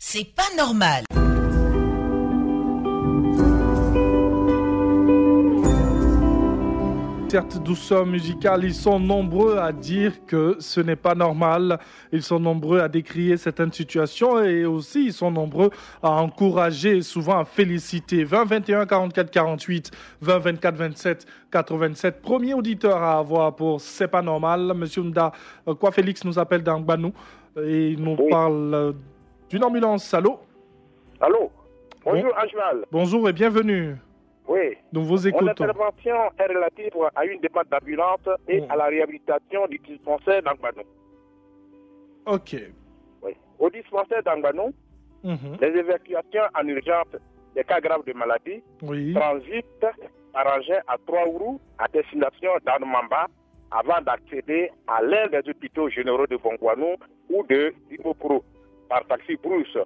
C'est pas normal. Cette douceur musicale, ils sont nombreux à dire que ce n'est pas normal. Ils sont nombreux à décrier certaines situations et aussi ils sont nombreux à encourager, souvent à féliciter. 20 21 44 48, 20 24 27 87. Premier auditeur à avoir pour C'est pas normal. Monsieur Nda, quoi Félix nous appelle d'Angbanou et il nous parle d'une ambulance. Allô? Allô? Bonjour Anjual. Bonjour et bienvenue. Oui. Nous vous écoutons. Mon intervention est relative à une demande d'ambulance et à la réhabilitation du dispensaire d'Angbanou. Ok. Oui. Au dispensaire d'Angbanou, les évacuations en urgence des cas graves de maladie transitent par engin à 3 roues à destination d'Anumamba avant d'accéder à l'un des hôpitaux généraux de Bongouanou ou de Dibopro par taxi brousse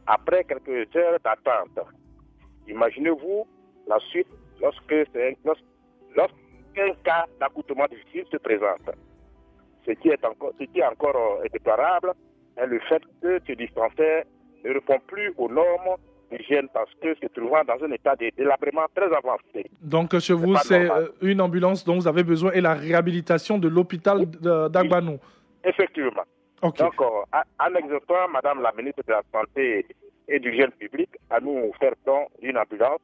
après quelques heures d'attente. Imaginez-vous la suite lorsqu'un cas d'accoutrement difficile se présente. Ce qui est encore déplorable est le fait que ce dispensaire ne répond plus aux normes d'hygiène parce que se trouvant dans un état de délabrement très avancé. Donc chez vous, c'est une ambulance dont vous avez besoin et la réhabilitation de l'hôpital d'Angbanou. Effectivement. Okay. Donc, en exhortant Madame la ministre de la Santé et du Hygiène publique à nous faire don d'une ambulance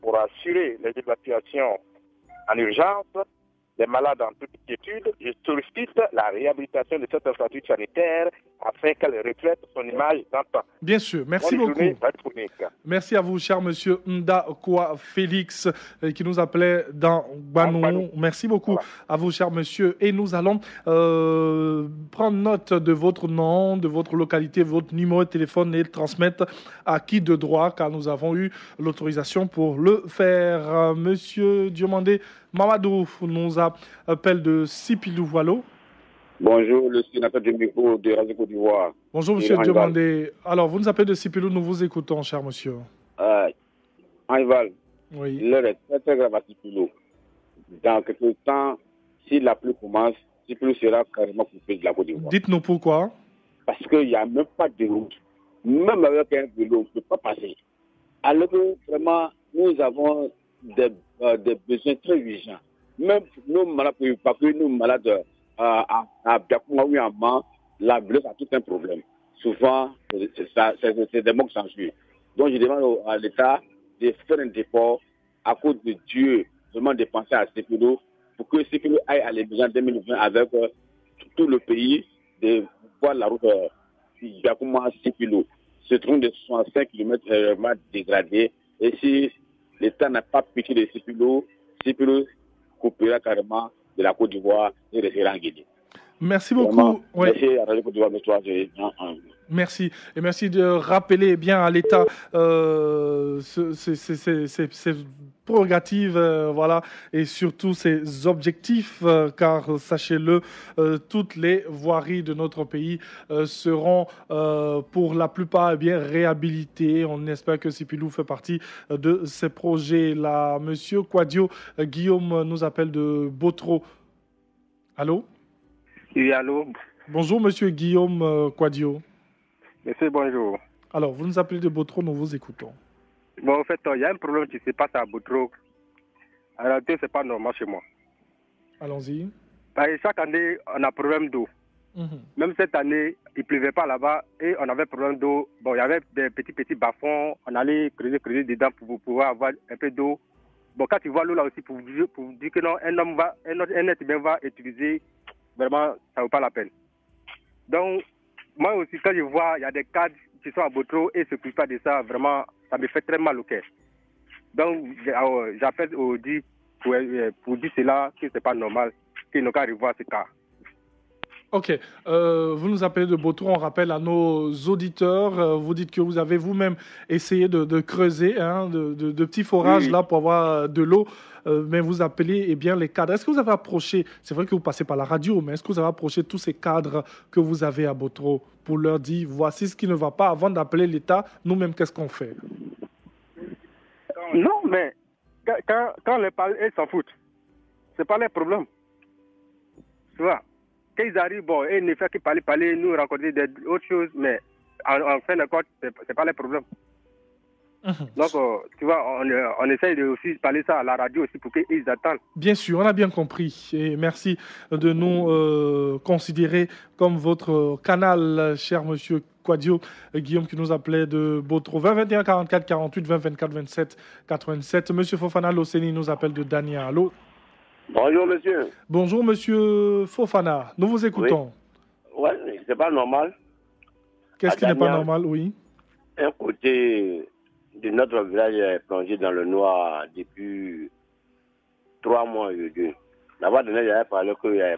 pour assurer les évacuations en urgence des malades en toute inquiétude, je sollicite la réhabilitation de cette infrastructure sanitaire afin qu'elle reflète son image d'antan. Bien sûr, merci beaucoup. Merci à vous, cher monsieur Nda Kwa Félix, qui nous appelait dans Banou. Merci beaucoup à vous, cher monsieur. Et nous allons prendre note de votre nom, de votre localité, votre numéro de téléphone et le transmettre à qui de droit, car nous avons eu l'autorisation pour le faire. Monsieur Diomandé Mamadou nous appelle de Sipilou. Allô? Bonjour, le sénateur du micro de Radio Côte d'Ivoire. Bonjour, monsieur Diomandé. Alors, vous nous appelez de Sipilou, nous vous écoutons, cher monsieur. Anval, oui. L'heure est très, très grave à Sipilou. Dans quelques temps, si la pluie commence, Sipilou sera carrément coupé de la Côte d'Ivoire. Dites-nous pourquoi. Parce qu'il n'y a même pas de route. Même avec un vélo, on ne peut pas passer. Alors que, vraiment, nous avons des besoins très urgents. Même nos malades, parce que nos malades à Biakouma ou en Man, la blesse a tout un problème. Souvent, c'est des mots qui s'ensuivent. Donc, je demande à l'État de faire un dépôt à cause de Dieu, vraiment de penser à Sipilou pour que Sipilou aille à l'élection 2020 avec tout le pays, de voir la route Biakouma-Sipilou. Se trouve de 65 km dégradée. Et si l'État n'a pas pitié de Sipilou, Sipilou coupera carrément de la Côte d'Ivoire et restera en Guinée. Merci beaucoup. Merci à Radio Côte d'Ivoire. Merci. Et merci de rappeler bien à l'État ses prérogatives, voilà, et surtout ses objectifs, car sachez-le, toutes les voiries de notre pays seront pour la plupart bien réhabilitées. On espère que Sipilou fait partie de ces projets-là. Monsieur Quadio Guillaume nous appelle de Botro. Allô? Oui, allô. Bonjour, monsieur Guillaume Quadio. Monsieur, bonjour. Alors, vous nous appelez de Botro, nous vous écoutons. Bon, en fait, il y a un problème qui se passe à Botro. En réalité, ce n'est pas normal chez moi. Allons-y. Parce que chaque année, on a problème d'eau. Même cette année, il ne pleuvait pas là-bas et on avait problème d'eau. Bon, il y avait des petits bas-fonds. On allait creuser dedans pour pouvoir avoir un peu d'eau. Bon, quand tu vois l'eau là aussi, pour dire que non, un être humain va utiliser, vraiment, ça ne vaut pas la peine. Donc, moi aussi, quand je vois, il y a des cadres qui sont à Botro et se préoccupent de ça, vraiment, ça me fait très mal au cœur. Donc, j'appelle au dit pour dire cela, que ce n'est pas normal, qu'ils n'ont qu'à revoir ce cas. Ok. Vous nous appelez de Botro, on rappelle à nos auditeurs, vous dites que vous avez vous-même essayé de creuser de petits forages là pour avoir de l'eau, mais vous appelez bien les cadres. Est-ce que vous avez approché, c'est vrai que vous passez par la radio, mais est-ce que vous avez approché tous ces cadres que vous avez à Botro pour leur dire voici ce qui ne va pas avant d'appeler l'État, nous-mêmes qu'est-ce qu'on fait? Non, mais quand on les parle, ils s'en foutent. C'est pas leur problème. Tu vois? Quand ils arrivent, bon, ils ne font que parler, nous rencontrer d'autres choses, mais en fin de compte, c'est pas le problème. Donc, tu vois, on essaye de aussi parler ça à la radio aussi pour qu'ils attendent. Bien sûr, on a bien compris. Et merci de nous considérer comme votre canal, cher monsieur Quadio. Guillaume qui nous appelait de Botro. 20 21 44 48 20 24 27 87. Monsieur Fofana Loseni nous appelle de Dania. Allô? Bonjour, monsieur. Bonjour, monsieur Fofana. Nous vous écoutons. Oui, c'est pas normal. Qu'est-ce qui n'est pas normal, oui? Un côté de notre village est plongé dans le noir depuis 3 mois et 2. Là-bas, j'avais parlé que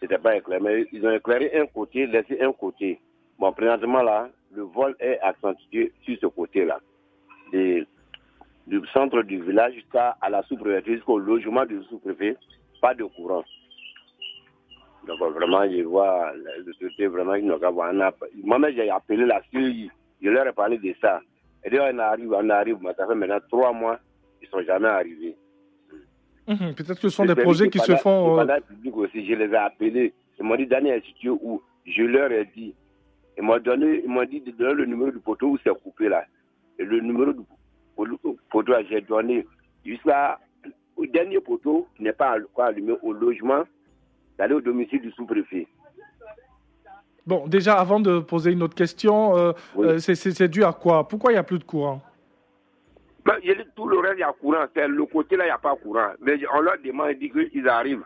c'était pas éclairé, mais ils ont éclairé un côté, laissé un côté. Bon, présentement, là, le vol est accentué sur ce côté-là. Du centre du village jusqu'à la sous-préfecture, jusqu'au logement du sous-préfet, pas de courant. Donc, vraiment, je vois l'autorité vraiment qui nous a... Moi-même, j'ai appelé la CEI, je leur ai parlé de ça. Et là, on arrive, mais ça fait maintenant 3 mois, ils ne sont jamais arrivés. Peut-être que ce sont des projets qui se font... Public aussi, je les ai appelés. Ils m'ont dit, Daniel Institut, où je leur ai dit, ils m'ont dit de donner le numéro du poteau où c'est coupé là. Et le numéro du poteau, j'ai donné jusqu'au dernier poteau qui n'est pas allumé au logement, d'aller au domicile du sous-préfet. Bon, déjà, avant de poser une autre question, oui. C'est dû à quoi? Pourquoi il n'y a plus de courant? Tout le reste, il y a courant. C'est le côté là, il n'y a pas courant. Mais on leur demande, ils disent qu'ils arrivent.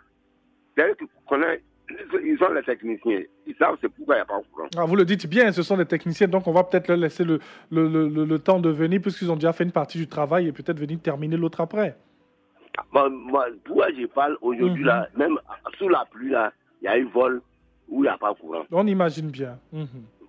C'est-à-dire qu'ils sont les techniciens. Ils savent c'est pourquoi il n'y a pas courant. Ah, vous le dites bien, ce sont des techniciens, donc on va peut-être leur laisser le temps de venir, puisqu'ils ont déjà fait une partie du travail et peut-être venir terminer l'autre après. Moi, je parle aujourd'hui, là, même sous la pluie, là, il y a eu vol où il n'y a pas courant. On imagine bien.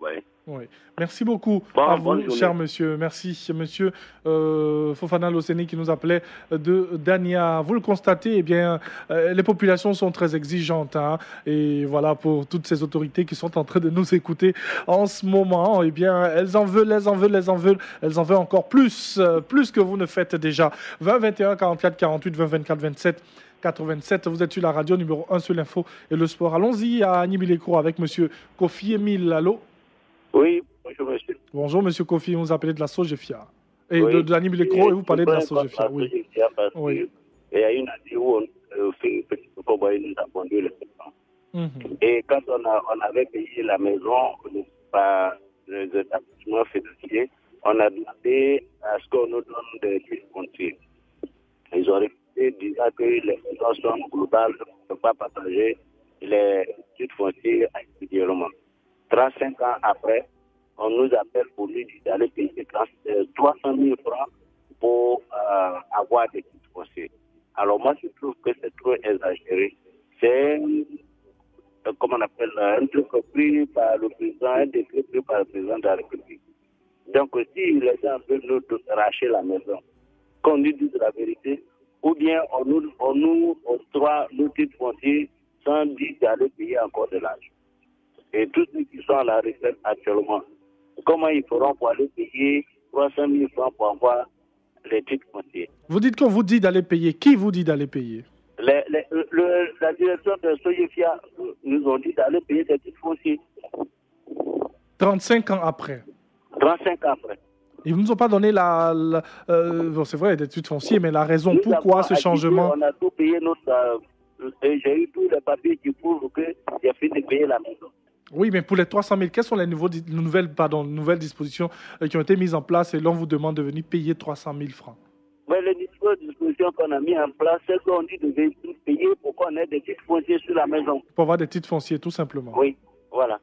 Ouais. Oui. Merci beaucoup à vous, cher monsieur. Merci, monsieur Fofana Loseni qui nous appelait de Dania. Vous le constatez, eh bien, les populations sont très exigeantes. Et voilà, pour toutes ces autorités qui sont en train de nous écouter en ce moment, eh bien, elles en veulent encore plus que vous ne faites déjà. 20 21 44 48 20 24 27 87. Vous êtes sur la radio numéro 1 sur l'info et le sport. Allons-y à Nibilécro avec monsieur Kofi Emile. Allô? Oui, bonjour monsieur. Bonjour monsieur Kofi, vous appelez de la Sogefia. Et oui, de l'Anime Lécro, et vous parlez de la Sogefia. Oui. Oui. Il y a une année où on fait une petite combat, nous avons vendu le paiement. Et quand on avait payé la maison par les établissements financiers, on a demandé à ce qu'on nous donne des titres fonciers. Ils ont répondu disant que les maisons sont globales, ne peuvent pas partager les titres fonciers individuellement. 35 ans après, on nous appelle pour lui d'aller payer 300 000 francs pour avoir des titres fonciers. Alors moi, je trouve que c'est trop exagéré. C'est, comment on appelle, un truc pris par le président, un décret pris par le président de la République. Donc si les gens veulent nous racheter la maison, qu'on nous dise la vérité, ou bien on nous octroie nos titres fonciers sans dire d'aller payer encore de l'argent. Et tous ceux qui sont à la retraite actuellement, comment ils feront pour aller payer 300 000 francs pour avoir les titres fonciers? Vous dites qu'on vous dit d'aller payer. Qui vous dit d'aller payer? La direction de Sogefia nous ont dit d'aller payer des titres fonciers. 35 ans après. 35 ans après. Ils ne nous ont pas donné bon, c'est vrai, des titres fonciers, mais la raison pourquoi ce changement? On a tout payé et j'ai eu tous les papiers qui prouvent que j'ai fini de payer la maison. Oui, mais pour les 300 000, quelles sont les nouvelles dispositions qui ont été mises en place et l'on vous demande de venir payer 300 000 francs? Mais les dispositions qu'on a mises en place, c'est qu'on dit de venir payer pour qu'on ait des titres fonciers sur la maison. Pour avoir des titres fonciers, tout simplement. Oui, voilà.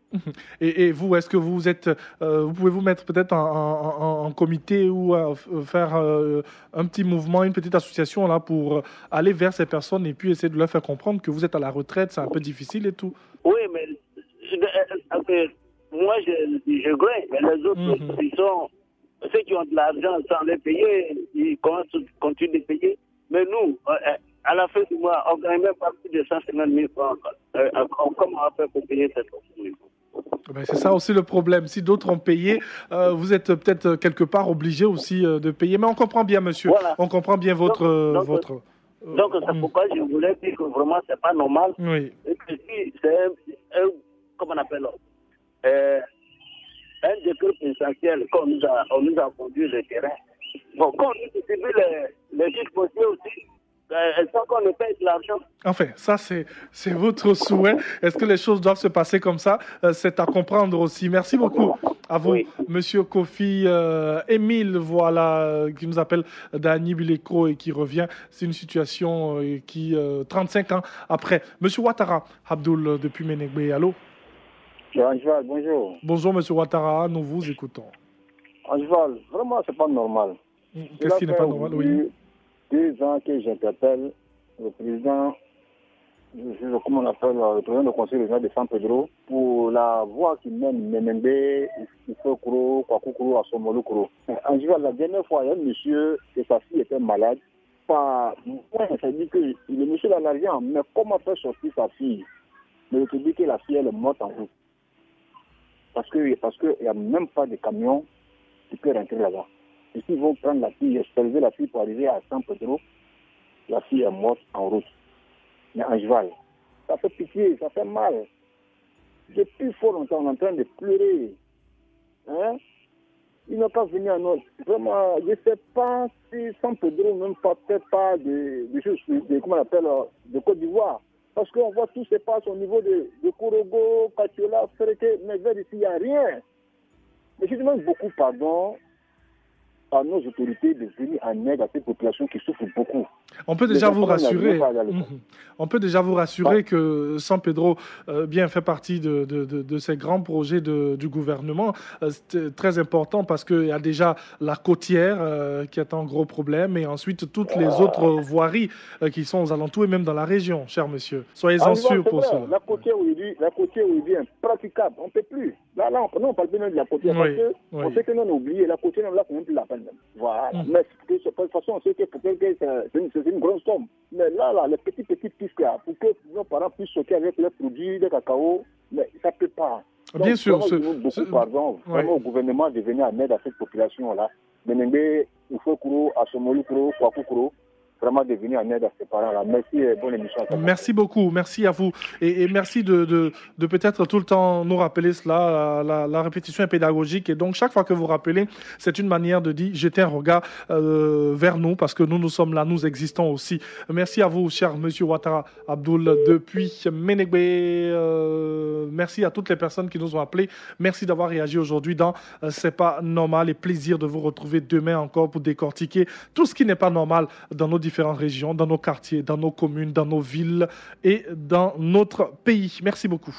Et vous, est-ce que vous êtes, vous pouvez vous mettre peut-être en comité ou faire un petit mouvement, une petite association là pour aller vers ces personnes et puis essayer de leur faire comprendre que vous êtes à la retraite, c'est un peu difficile et tout? Oui, mais moi, je grince, mais les autres, ceux qui ont de l'argent sans les payer, ils continuent de payer. Mais nous, à la fin du mois, on ne gagne même pas plus de 150 000 francs. Comment on fait pour payer cette somme? C'est ça aussi le problème. Si d'autres ont payé, vous êtes peut-être quelque part obligé aussi de payer. Mais on comprend bien, monsieur. Voilà. On comprend bien votre... Donc, c'est pourquoi je voulais dire que vraiment, ce n'est pas normal. Oui. Et que si c'est comment on appelle un décret essentiel qu'on on nous a conduit le terrain. Bon, quand on distribue les titres fonciers aussi, sans qu'on ne paye de l'argent. Enfin, ça, c'est votre souhait. Est-ce que les choses doivent se passer comme ça? C'est à comprendre aussi. Merci beaucoup à vous, oui. Monsieur Kofi. Émile, voilà, qui nous appelle d'Annie Bileko et qui revient. C'est une situation qui, 35 ans après. Monsieur Ouattara Abdoul, depuis Ménégbé, allô? Angeval, bonjour. Bonjour, monsieur Ouattara, nous vous écoutons. Angeval, vraiment, c'est pas normal. Qu'est-ce qui n'est pas normal? Oui. 2 ans que j'interpelle le président, comment on appelle, le président du conseil régional de San Pedro pour la voie qui mène Ménémbé, Ifokuro, Kwakukuro, à Somolukuro. Angeval, la dernière fois, il y a un monsieur et sa fille était malade. Ça dit que le monsieur a l'argent, mais comment faire sortir sa fille? Mais il dit que la fille elle est morte en route. Parce qu'il n'y a même pas de camion qui peut rentrer là-bas. Et s'ils vont prendre la fille, expulser la fille pour arriver à San Pedro, la fille est morte en route. Mais Angeval, ça fait pitié, ça fait mal. Depuis fort longtemps, on est en train de pleurer. Hein? Ils n'ont pas venu à nous. Vraiment, je ne sais pas si San Pedro même peut-être pas de choses, comment on appelle, de Côte d'Ivoire. Parce qu'on voit tout se passe au niveau de Korogo, Katiola, Ferrete, mais vers ici, il n'y a rien. Mais je demande beaucoup pardon à nos autorités de venir en aide à ces populations qui souffrent beaucoup. On peut déjà vous rassurer. On peut déjà vous rassurer que San Pedro bien fait partie de ces grands projets du gouvernement. C'est très important parce qu'il y a déjà la côtière qui est un gros problème et ensuite toutes les autres voiries qui sont aux alentours et même dans la région, cher monsieur. Soyez-en sûrs pour cela. La côtière où il dit impraticable, on ne peut plus. Là on parle bien de la côtière parce que on sait que nous on a oublié la côtière, là on ne plus la peine. Voilà. Mais de toute façon, on sait que pour quelqu'un, c'est une grosse somme. Mais là, les petites pistes là, pour que nos parents puissent sortir avec leurs produits de cacao, mais ça ne peut pas. Donc, bien sûr. Je demande beaucoup pardon vraiment au gouvernement de venir en aide à cette population-là. Ménémbé, Ifokuro, Asomolukuro, Kwakukuro, vraiment de venir en aide à ces parents-là. Merci et bonne émission. Merci beaucoup, merci à vous. Et merci de peut-être tout le temps nous rappeler cela. La répétition est pédagogique et donc chaque fois que vous rappelez, c'est une manière de dire jeter un regard vers nous parce que nous sommes là, nous existons aussi. Merci à vous, cher monsieur Ouattara Abdoul depuis Ménégbé. Merci à toutes les personnes qui nous ont appelés. Merci d'avoir réagi aujourd'hui dans C'est pas normal et plaisir de vous retrouver demain encore pour décortiquer tout ce qui n'est pas normal dans nos différentes régions, dans nos quartiers, dans nos communes, dans nos villes et dans notre pays. Merci beaucoup.